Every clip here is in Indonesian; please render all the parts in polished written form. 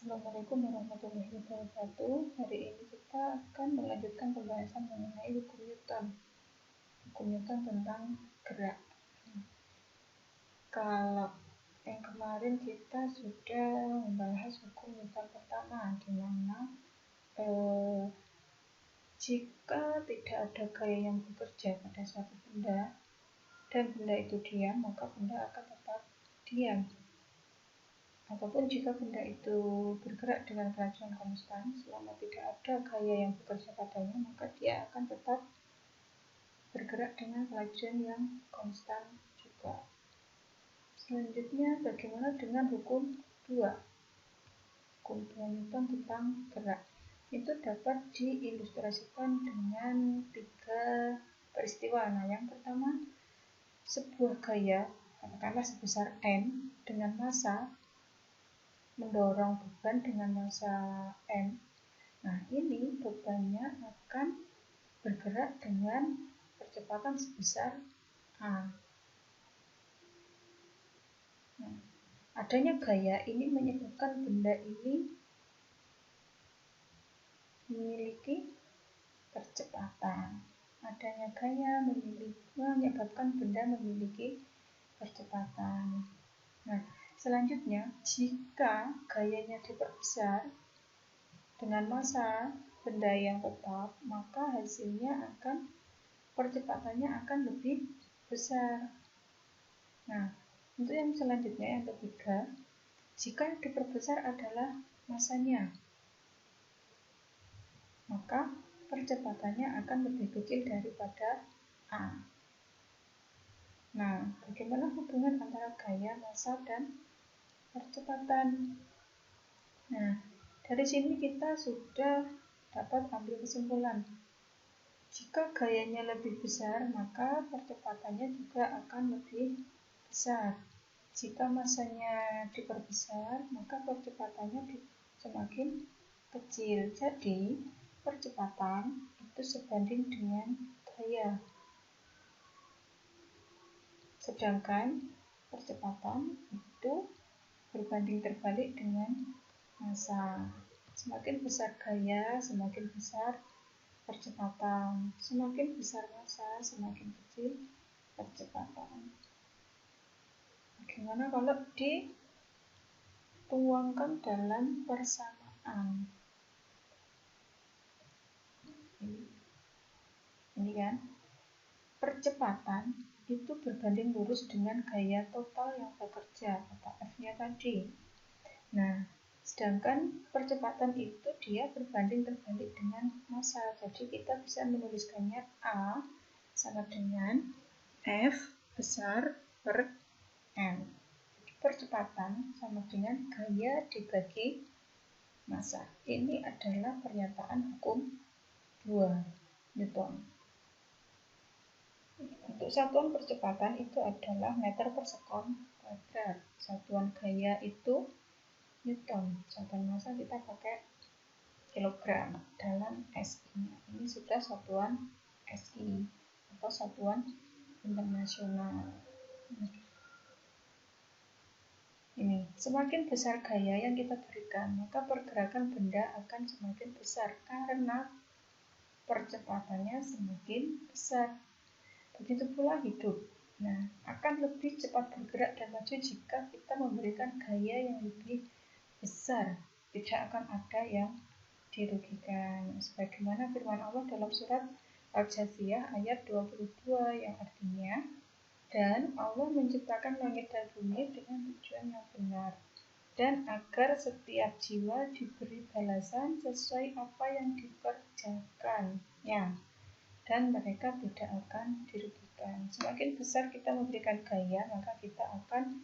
Assalamualaikum warahmatullahi wabarakatuh. Hari ini kita akan melanjutkan pembahasan mengenai hukum Newton. Hukum Newton tentang gerak. Kalau yang kemarin kita sudah membahas hukum Newton pertama, di mana jika tidak ada gaya yang bekerja pada suatu benda dan benda itu diam, maka benda akan tetap diam. Ataupun jika benda itu bergerak dengan kelajuan konstan, selama tidak ada gaya yang bekerja padanya, maka dia akan tetap bergerak dengan kelajuan yang konstan juga. Selanjutnya, bagaimana dengan hukum 2? Hukum 2 Newton tentang gerak. Itu dapat diilustrasikan dengan 3 peristiwa. Nah, yang pertama, sebuah gaya, katakanlah sebesar M, dengan massa mendorong beban dengan massa M. Nah, ini bebannya akan bergerak dengan percepatan sebesar A. Nah, adanya gaya ini menyebabkan benda ini memiliki percepatan. Adanya gaya menyebabkan benda memiliki percepatan. Nah, selanjutnya, jika gayanya diperbesar dengan massa benda yang tetap, maka hasilnya percepatannya akan lebih besar. Nah, untuk yang selanjutnya, yang ketiga, jika yang diperbesar adalah massanya, maka percepatannya akan lebih kecil daripada A. Nah, bagaimana hubungan antara gaya, massa, dan percepatan? Nah, dari sini kita sudah dapat ambil kesimpulan. Jika gayanya lebih besar, maka percepatannya juga akan lebih besar. Jika massanya diperbesar, maka percepatannya semakin kecil. Jadi, percepatan itu sebanding dengan gaya. Sedangkan percepatan itu berbanding terbalik dengan massa. Semakin besar gaya, semakin besar percepatan. Semakin besar massa, semakin kecil percepatan. Bagaimana kalau dituangkan dalam persamaan? Ini kan, percepatan itu berbanding lurus dengan gaya total yang bekerja, kata F-nya tadi. Nah, sedangkan percepatan itu dia berbanding terbalik dengan massa. Jadi kita bisa menuliskannya A sama dengan F besar per M. Percepatan sama dengan gaya dibagi massa. Ini adalah pernyataan hukum 2 Newton. Untuk satuan percepatan itu adalah meter per sekon kuadrat. Satuan gaya itu Newton. Satuan massa kita pakai kilogram dalam SI-nya. Ini sudah satuan SI atau satuan internasional. Ini, semakin besar gaya yang kita berikan, maka pergerakan benda akan semakin besar karena percepatannya semakin besar. Begitu pula hidup. Nah, akan lebih cepat bergerak dan maju jika kita memberikan gaya yang lebih besar. Tidak akan ada yang dirugikan. Sebagaimana firman Allah dalam surat Al-Jathiyah ayat 22 yang artinya, dan Allah menciptakan langit dan bumi dengan tujuan yang benar, dan agar setiap jiwa diberi balasan sesuai apa yang dikerjakannya, dan mereka tidak akan dirugikan. Semakin besar kita memberikan gaya, maka kita akan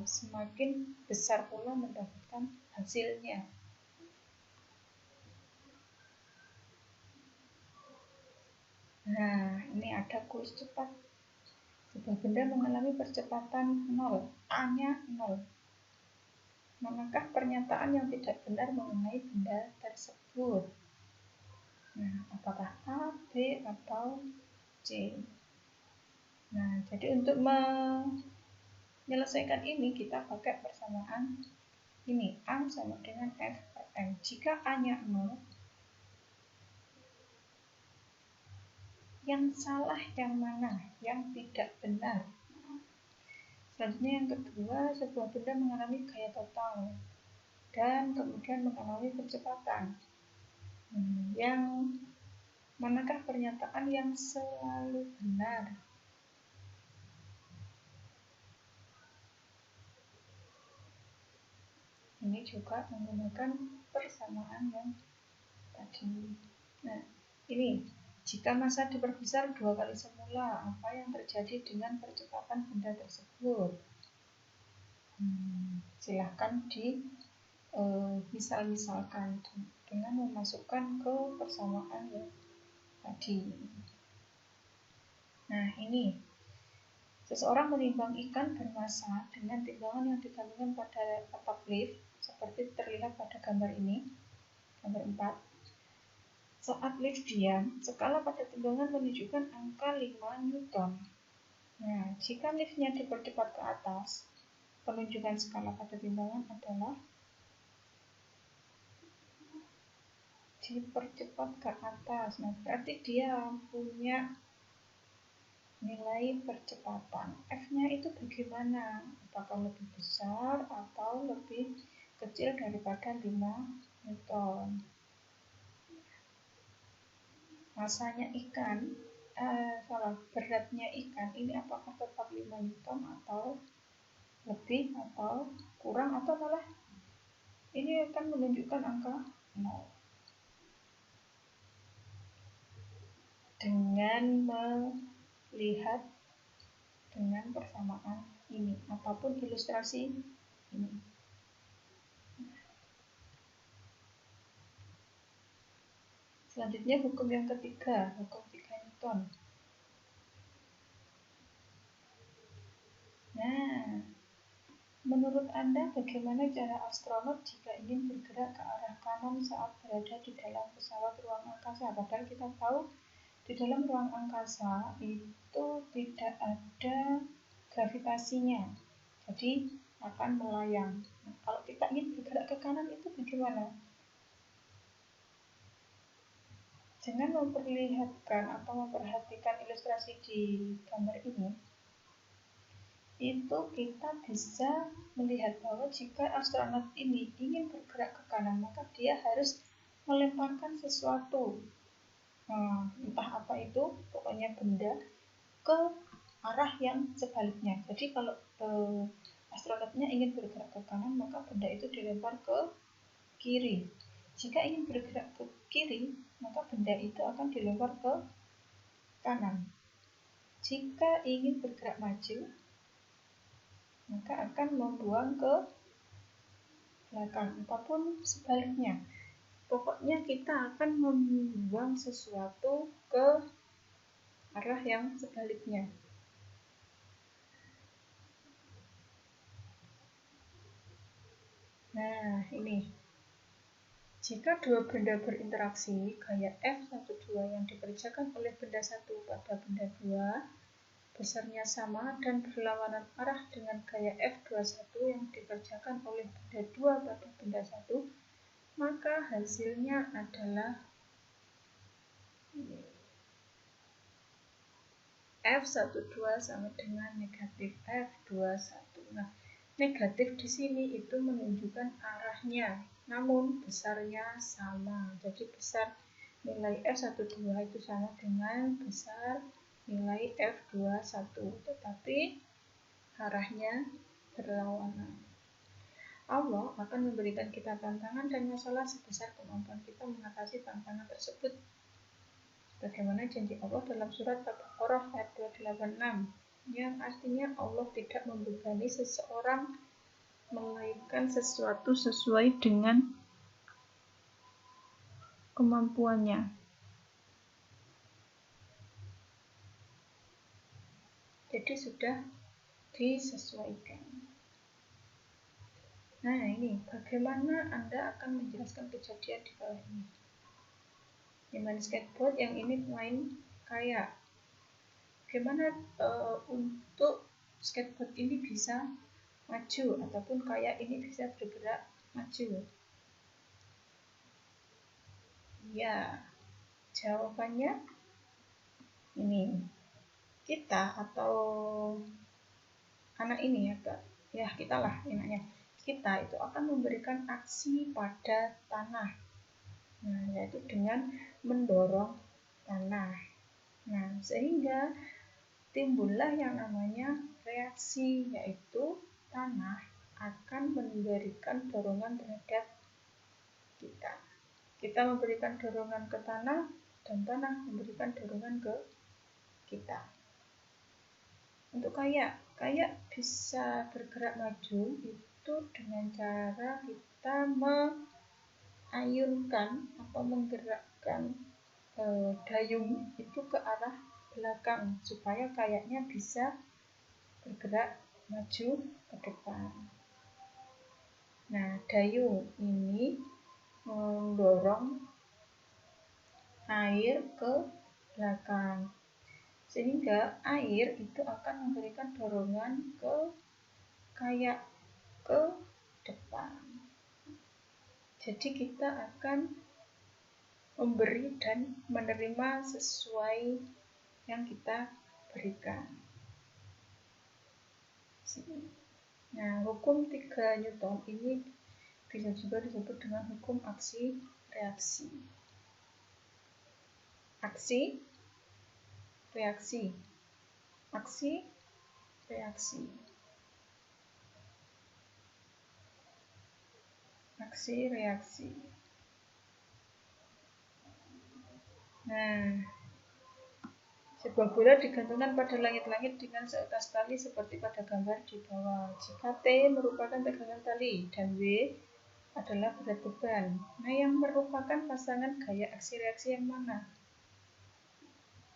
semakin besar pula mendapatkan hasilnya. Nah, ini ada kuis cepat. Sebuah benda mengalami percepatan 0, A-nya 0. Manakah pernyataan yang tidak benar mengenai benda tersebut? Nah, apakah A, B, atau C? Nah, jadi untuk menyelesaikan ini kita pakai persamaan ini. A sama dengan F per M. Jika A-nya 0, yang salah yang mana? Yang tidak benar. Selanjutnya yang kedua, sebuah benda mengalami gaya total dan kemudian mengalami percepatan. Yang manakah pernyataan yang selalu benar? Ini juga menggunakan persamaan yang tadi. Nah, ini jika massa diperbesar 2 kali semula, apa yang terjadi dengan percepatan benda tersebut? Silahkan misal-misalkan dengan memasukkan ke persamaan yang tadi. Nah, ini seseorang menimbang ikan bermassa dengan timbangan yang digantungkan pada atap lift seperti terlihat pada gambar ini, gambar 4. Saat lift diam, skala pada timbangan menunjukkan angka 5 Newton. Nah, jika liftnya dipercepat ke atas, penunjukan skala pada timbangan adalah dipercepat ke atas. Nah, berarti dia punya nilai percepatan. F-nya itu bagaimana? Apakah lebih besar atau lebih kecil daripada 5 Newton? Masanya ikan, beratnya ikan ini apakah tetap 5 Newton atau lebih atau kurang atau malah ini akan menunjukkan angka 0. Dengan melihat dengan persamaan ini, apapun ilustrasi ini. Selanjutnya hukum yang ketiga, hukum 3 Newton. Nah, menurut Anda bagaimana cara astronot jika ingin bergerak ke arah kanan saat berada di dalam pesawat ruang angkasa? Padahal kita tahu di dalam ruang angkasa itu tidak ada gravitasinya, jadi akan melayang. Nah, kalau kita ingin bergerak ke kanan itu bagaimana? Dengan memperlihatkan atau memperhatikan ilustrasi di gambar ini, itu kita bisa melihat bahwa jika astronot ini ingin bergerak ke kanan, maka dia harus melemparkan sesuatu, entah apa itu, pokoknya benda, ke arah yang sebaliknya. Jadi kalau astronotnya ingin bergerak ke kanan, maka benda itu dilempar ke kiri. Jika ingin bergerak ke kiri, maka benda itu akan dilempar ke kanan. Jika ingin bergerak maju, maka akan membuang ke belakang ataupun sebaliknya. Pokoknya kita akan membuang sesuatu ke arah yang sebaliknya. Nah, ini. Jika dua benda berinteraksi, gaya F12 yang dikerjakan oleh benda 1 pada benda 2 besarnya sama dan berlawanan arah dengan gaya F21 yang dikerjakan oleh benda 2 pada benda 1, maka hasilnya adalah F12 sama dengan negatif F21. Nah, negatif di sini itu menunjukkan arahnya, namun besarnya sama. Jadi besar nilai F12 itu sama dengan besar nilai F21, tetapi arahnya berlawanan. Allah akan memberikan kita tantangan dan masalah sebesar kemampuan kita mengatasi tantangan tersebut. Bagaimana janji Allah dalam surat Al-Baqarah ayat 286, yang artinya Allah tidak membebani seseorang melainkan sesuatu sesuai dengan kemampuannya. Jadi sudah disesuaikan. Nah, ini bagaimana Anda akan menjelaskan kejadian di bawah ini. Yang main skateboard, yang ini main kayak. Bagaimana untuk skateboard ini bisa maju ataupun kayak ini bisa bergerak maju? Ya, jawabannya ini. Kita atau anak ini ya kita lah enaknya. Kita itu akan memberikan aksi pada tanah. Nah, yaitu dengan mendorong tanah. Nah, sehingga timbullah yang namanya reaksi, yaitu tanah akan memberikan dorongan terhadap kita. Kita memberikan dorongan ke tanah dan tanah memberikan dorongan ke kita. Untuk kayak bisa bergerak maju itu dengan cara kita mengayunkan atau menggerakkan dayung itu ke arah belakang supaya kayaknya bisa bergerak maju ke depan. Nah, dayung ini mendorong air ke belakang sehingga air itu akan memberikan dorongan ke kayak ke depan. Jadi kita akan memberi dan menerima sesuai yang kita berikan. Nah, hukum 3 Newton ini bisa juga disebut dengan hukum aksi reaksi. Aksi reaksi. Aksi reaksi. Aksi reaksi. Nah, sebuah bola digantungkan pada langit-langit dengan seutas tali seperti pada gambar di bawah. Jika T merupakan tegangan tali dan W adalah berat beban. Nah, yang merupakan pasangan gaya aksi reaksi yang mana?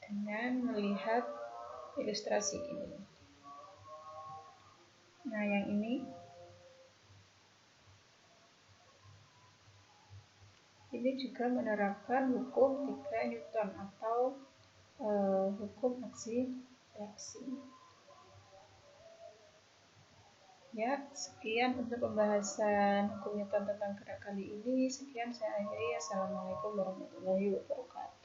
Dengan melihat ilustrasi ini. Nah, yang ini juga menerapkan hukum 3 Newton atau hukum aksi reaksi. Ya, sekian untuk pembahasan hukum Newton tentang gerak kali ini. Sekian saya akhiri. Assalamualaikum warahmatullahi wabarakatuh.